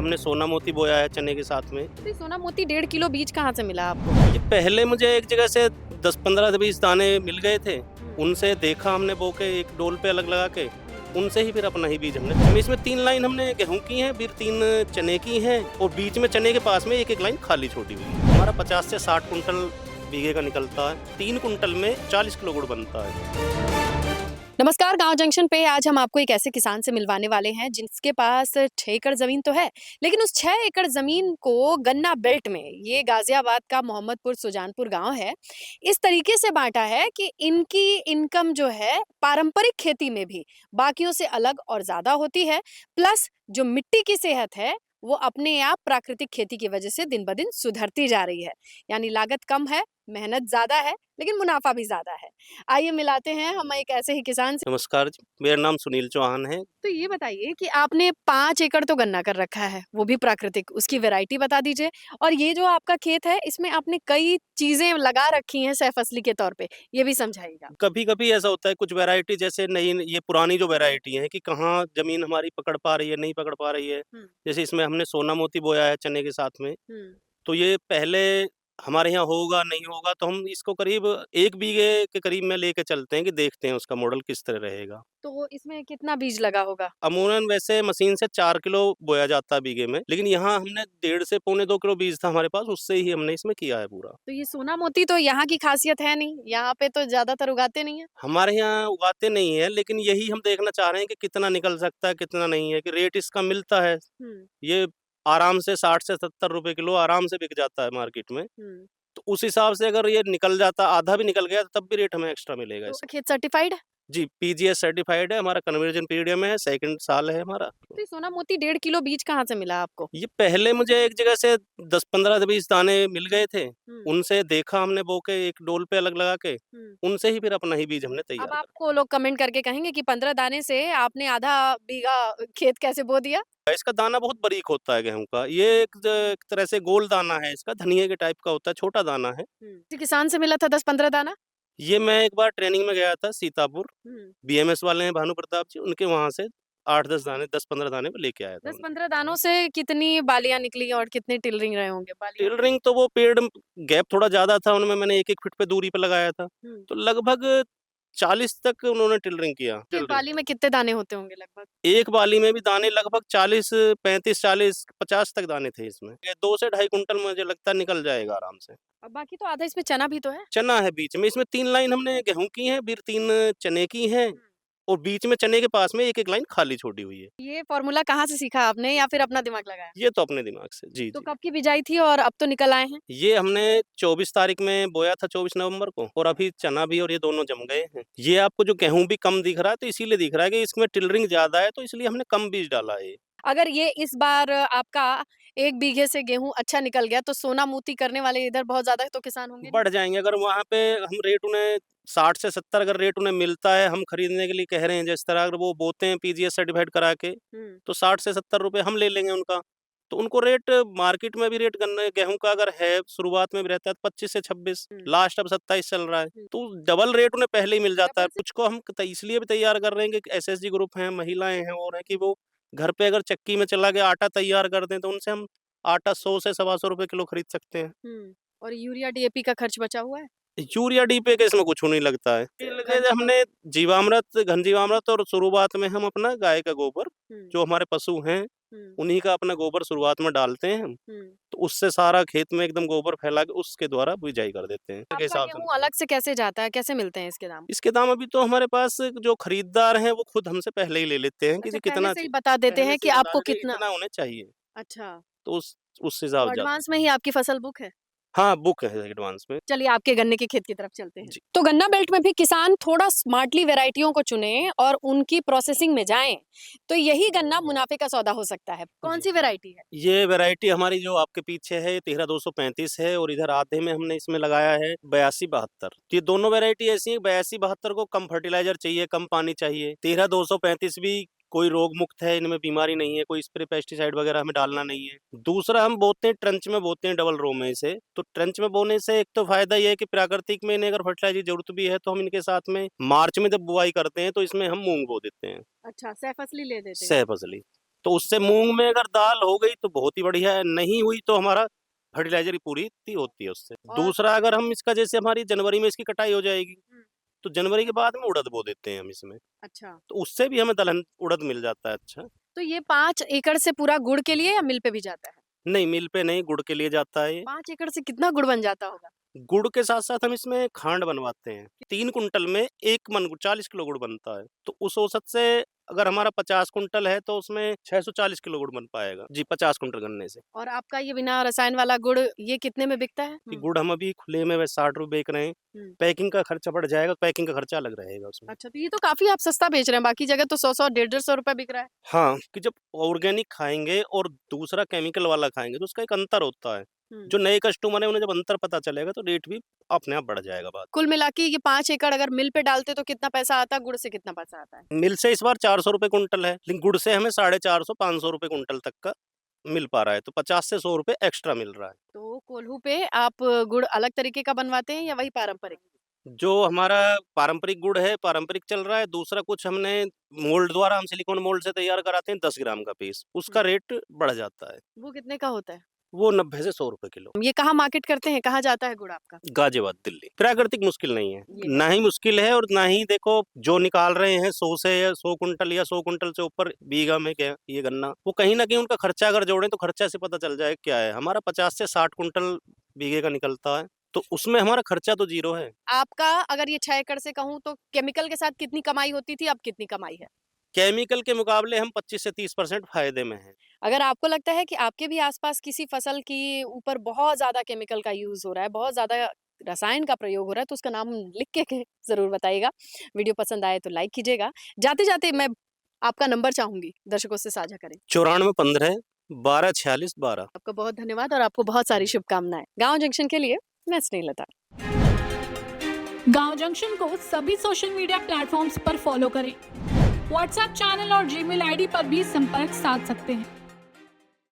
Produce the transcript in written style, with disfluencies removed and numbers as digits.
हमने सोना मोती बोया है चने के साथ में। तो ये सोना मोती 1.5 किलो बीज कहाँ से मिला आपको? ये पहले मुझे एक जगह से 10-15-20 दाने मिल गए थे। उनसे देखा हमने बो के एक डोल पे अलग लगा के, उनसे ही फिर अपना ही बीज हमने इसमें 3 लाइन हमने गेहूं की हैं, फिर 3 चने की हैं और बीच में चने के पास में एक लाइन खाली छोड़ी हुई है। हमारा 50 से 60 कुंटल बीघे का निकलता है। 3 कुंटल में 40 किलो गुड़ बनता है। नमस्कार, गांव जंक्शन पे आज हम आपको एक ऐसे किसान से मिलवाने वाले हैं जिसके पास 6 एकड़ जमीन तो है, लेकिन उस 6 एकड़ जमीन को गन्ना बेल्ट में, ये गाजियाबाद का मोहम्मदपुर सुजानपुर गांव है, इस तरीके से बांटा है कि इनकी इनकम जो है पारंपरिक खेती में भी बाकियों से अलग और ज्यादा होती है। प्लस जो मिट्टी की सेहत है वो अपने आप प्राकृतिक खेती की वजह से दिन ब दिन सुधरती जा रही है। यानी लागत कम है, मेहनत ज्यादा है, लेकिन मुनाफा भी ज्यादा है। आइए मिलाते हैं हम एक ऐसे ही किसान से। नमस्कार जी, मेरा नाम सुनील चौहान है। तो ये बताइए कि आपने 5 एकड़ तो गन्ना कर रखा है, वो भी प्राकृतिक, उसकी वैरायटी बता दीजिए। और ये जो आपका खेत है, इसमें आपने कई चीजें लगा रखी हैं सह फसली के तौर पे, ये भी समझाइएगा। कभी-कभी ऐसा होता है कुछ वैरायटी जैसे नई ये पुरानी जो वैरायटी है कि कहाँ ज़मीन हमारी पकड़ पा रही है, नहीं पकड़ पा रही है। हुँ, जैसे इसमें हमने सोना मोती बोया है चने के साथ में, हुँ। तो ये पहले हमारे यहाँ होगा, नहीं होगा तो हम इसको करीब 1 बीघे के करीब में लेके चलते हैं कि देखते हैं उसका मॉडल किस तरह रहेगा। तो इसमें कितना बीज लगा होगा? अमूमन वैसे मशीन से 4 किलो बोया जाता है बीघे में, लेकिन यहाँ हमने 1.5 से पौने 2 किलो बीज था हमारे पास, उससे ही हमने इसमें किया है पूरा। तो ये सोना मोती तो यहाँ की खासियत है नहीं, यहाँ पे तो ज्यादातर उगाते नहीं है। हमारे यहाँ उगाते नहीं है, लेकिन यही हम देखना चाह रहे हैं कि कितना निकल सकता है, कितना नहीं है, कि रेट इसका मिलता है। हुँ, ये आराम से 60 से 70 रुपए किलो आराम से बिक जाता है मार्केट में। हुँ। तो उस हिसाब से अगर ये निकल जाता, आधा भी निकल गया, तब भी रेट हमें एक्स्ट्रा मिलेगा तो इसका। खेत सर्टिफाइड है? जी, पीजीएस सर्टिफाइड है, हमारा कन्वर्जन पीरियड में है, सेकंड साल है हमारा। तो ये सोना मोती 1.5 किलो बीज कहाँ से मिला आपको? ये पहले मुझे एक जगह से 10-15-20 दाने मिल गए थे। हुँ, उनसे देखा हमने बो के एक डोल पे अलग लगा के, हुँ। उनसे ही फिर अपना ही बीज हमने अब तैयार करा। आपको लोग कमेंट करके कहेंगे कि 15 दाने से आपने आधा बीघा खेत कैसे बो दिया? इसका दाना बहुत बारीक होता है गेहूँ का। ये एक तरह से गोल दाना है इसका, धनिये के टाइप का होता है, छोटा दाना है। किसी किसान से मिला था 10-15 दाना? ये मैं एक बार ट्रेनिंग में गया था सीतापुर, हुँ। बीएमएस वाले हैं भानु प्रताप जी, उनके वहाँ से 8-10 दाने 10-15 दाने मैं लेके आया था उनके। 10-15 दानों से कितनी बालियाँ निकली और कितने टिलरिंग रहे होंगे बालियाँ? टिलरिंग तो वो पेड़ गैप थोड़ा ज़्यादा था, उनमें मैंने 1-1 फीट पे दूरी पे लगाया था। हुँ। तो लगभग 40 तक उन्होंने टिलरिंग किया। एक टिलरिंग बाली में कितने दाने होते होंगे लगभग? एक बाली में भी दाने लगभग 40, 35, 40, 50 तक दाने थे इसमें। ये 2 से ढाई कुंटल मुझे लगता है निकल जाएगा आराम से। और बाकी तो आधा इसमें चना भी तो है? चना है बीच में, इसमें 3 लाइन हमने गेहूँ की हैं, फिर 3 चने की हैं हुँ। और बीच में चने के पास में एक लाइन खाली छोड़ी हुई है। ये फ़ॉर्मूला कहाँ से सीखा आपने या फिर अपना दिमाग लगाया? ये तो अपने दिमाग से। जी, तो जी। कब की बिजाई थी और अब तो निकल आए हैं? ये हमने 24 तारीख में बोया था, 24 नवंबर को, और अभी चना भी और ये दोनों जम गए हैं। ये आपको जो गेहूँ भी कम दिख रहा है तो इसीलिए दिख रहा है कि इसमें टिलरिंग ज़्यादा है, तो इसलिए हमने कम बीज डाला है ये। अगर ये इस बार आपका 1 बीघे से गेहूँ अच्छा निकल गया तो सोना मोती करने वाले इधर बहुत ज़्यादा तो किसान होंगे नहीं? बढ़ जाएँगे अगर वहाँ पे हम रेट उन्हें 60 से 70 अगर रेट उन्हें मिलता है, हम खरीदने के लिए कह रहे हैं, जिस तरह अगर वो बोते हैं पीजीएस सर्टिफाइड करा के, हुँ। तो 60 से 70 रुपए हम ले लेंगे उनका। तो उनको रेट मार्केट में भी रेट गन्ने गेहूँ का अगर है, शुरुआत में भी रहता है 25 से 26, हुँ। लास्ट अब 27 चल रहा है। हुँ। तो डबल रेट उन्हें पहले ही मिल जाता है। डबल से कुछ को हम इसलिए भी तैयार कर रहे हैं कि एसएसजी ग्रुप हैं, महिलाएँ हैं और हैं कि वो घर पे अगर चक्की में चला के आटा तैयार कर दें, तो उनसे हम आटा 100 से सवा सौ रुपए किलो खरीद सकते हैं। और यूरिया डीएपी का खर्च बचा हुआ है? यूरिया डीपी के इसमें कुछ नहीं लगता है। ये लगे हमने जीवामृत, घन जीवामृत और शुरुआत में हम अपना गाय का गोबर, हुँ, जो हमारे पशु हैं, हुँ, उन्हीं का अपना गोबर शुरुआत में डालते हैं हम। हुँ। तो उससे सारा खेत में एकदम गोबर फैला के उसके द्वारा बिजाई कर देते हैं। के आपका हिसाब से गेहूँ अलग से कैसे जाता है? कैसे मिलते हैं इसके दाम? इसके दाम अभी तो हमारे पास जो खरीदार हैं वो खुद हमसे पहले ही ले लेते हैं कि अच्छा, जी पहले कितना से ही बता देते पहले हैं से कि ही बता आपको देते हैं कितना। इतना उन्हें चाहिए। अच्छा, तो उस तो हिसाब से जाता है। एडवांस में ही आपकी फसल बुक है? हाँ, बुक है एडवांस में। चलिए आपके गन्ने के खेत की तरफ चलते हैं। जी। तो गन्ना बेल्ट में भी किसान थोड़ा स्मार्टली वैरायटियों को चुनें और उनकी प्रोसेसिंग में जाएं, तो यही गन्ना मुनाफे का सौदा हो सकता है। कौन जी। सी वैरायटी है? ये वैरायटी हमारी जो आपके पीछे है 13235 है और इधर आधे में हमने इसमें लगाया है 8272। ये दोनों वैरायटी ऐसी है, 8272 को कम फर्टिलाइजर चाहिए, कम पानी चाहिए। 13235 भी कोई रोग मुक्त है, इनमें बीमारी नहीं है, कोई स्प्रे पेस्टिसाइड वगैरह हमें डालना नहीं है। दूसरा हम बोते हैं ट्रंच में, बोते हैं डबल रो में इसे। तो ट्रंच में बोने से एक तो फायदा ये है कि प्राकृतिक में इन्हें अगर फर्टिलाइजर की जरूरत भी है तो हम इनके साथ में मार्च में जब बुआई करते हैं तो इसमें हम मूंग बो देते हैं, अच्छा, सह फसली ले देते हैं। सह फसली। तो उससे मूंग में अगर दाल हो गई तो बहुत ही बढ़िया है, नहीं हुई तो हमारा फर्टिलाइजर की पूर्ति होती है उससे। और दूसरा, अगर हम इसका जैसे हमारी जनवरी में इसकी कटाई हो जाएगी, हम्म, तो जनवरी के बाद में उड़द बो देते हैं हम इसमें, अच्छा, तो उससे भी हमें दलहन उड़द मिल जाता है अच्छा। तो ये 5 एकड़ से पूरा गुड़ के लिए या मिल पे भी जाता है? नहीं, मिल पे नहीं, गुड़ के लिए जाता है ये। 5 एकड़ से कितना गुड़ बन जाता होगा? गुड़ के साथ-साथ हम इसमें खांड बनवाते हैं। 3 कुंटल में 1 मन गुड़ 40 किलो गुड़ बनता है। तो उस औसत से अगर हमारा 50 कुंटल है तो उसमें 640 किलो गुड़ बन पाएगा। जी, 50 कुंटल गन्ने से। और आपका ये बिना रसायन वाला गुड़ ये कितने में बिकता है? कि गुड़ हम अभी खुले में वैसे 60 रुपए बेच रहे हैं। हुँ। पैकिंग का खर्चा बढ़ जाएगा, पैकिंग का खर्चा अलग रहेगा उसमें। अच्छा, तो ये तो काफ़ी आप सस्ता बेच रहे हैं, बाकी जगह तो 100-100 डेढ़-डेढ़ सौ रुपए बिक रहा है। हाँ, कि जब ऑर्गेनिक खाएँगे और दूसरा केमिकल वाला खाएँगे तो उसका एक अंतर होता है। हुँ। जो नए कस्टमर हैं उन्हें जब अंतर पता चलेगा तो रेट भी अपने आप बढ़ जाएगा बाद। कुल मिला के ये 5 एकड़ अगर मिल पे डालते तो कितना पैसा आता? गुड़ से कितना पैसा आता है? मिल से इस बार 400 रुपए कुंटल है, लेकिन गुड़ से हमें 450 500 रुपए कुंटल तक का मिल पा रहा है, तो 50 से 100 रुपए एक्स्ट्रा मिल रहा है। तो कोल्हू पे आप गुड़ अलग तरीके का बनवाते हैं या वही पारंपरिक? जो हमारा पारंपरिक गुड़ है, पारंपरिक चल रहा है, दूसरा कुछ हमने मोल्ड द्वारा हम सिलिकॉन मोल्ड से तैयार कराते हैं 10 ग्राम का पीस, उसका रेट बढ़ जाता है। वो कितने का होता है? वो 90 से 100 रुपए किलो। ये कहाँ मार्केट करते हैं? कहाँ जाता है गुड़ आपका? गाजियाबाद, दिल्ली। प्राकृतिक मुश्किल नहीं है, ये ना ही मुश्किल है और ना ही देखो जो निकाल रहे हैं 100 से या 100 कुंटल या 100 कुंटल से ऊपर बीघा में क्या ये गन्ना, वो कहीं न कहीं उनका खर्चा अगर जोड़ें तो खर्चा से पता चल जाए क्या है। हमारा 50 से 60 कुंटल बीघे का निकलता है, तो उसमें हमारा खर्चा तो ज़ीरो है। आपका अगर ये 6 एकड़ से कहूँ तो केमिकल के साथ कितनी कमाई होती थी, अब कितनी कमाई है? केमिकल के मुकाबले हम 25 से 30% फ़ायदे में हैं। अगर आपको लगता है कि आपके भी आसपास किसी फसल की ऊपर बहुत ज़्यादा केमिकल का यूज़ हो रहा है, बहुत ज़्यादा रसायन का प्रयोग हो रहा है, तो उसका नाम लिख के ज़रूर बताइएगा। वीडियो पसंद आए तो लाइक कीजिएगा। जाते-जाते मैं आपका नंबर चाहूँगी, दर्शकों से साझा करें। 94 15 12 46 12। आपका बहुत धन्यवाद और आपको बहुत सारी शुभकामनाएँ। गाँव जंक्शन के लिए मैं स्नेहलता। गांव जंक्शन को सभी सोशल मीडिया प्लेटफॉर्म्स पर फॉलो करें। व्हाट्सएप चैनल और जीमेल आईडी पर भी संपर्क साध सकते हैं।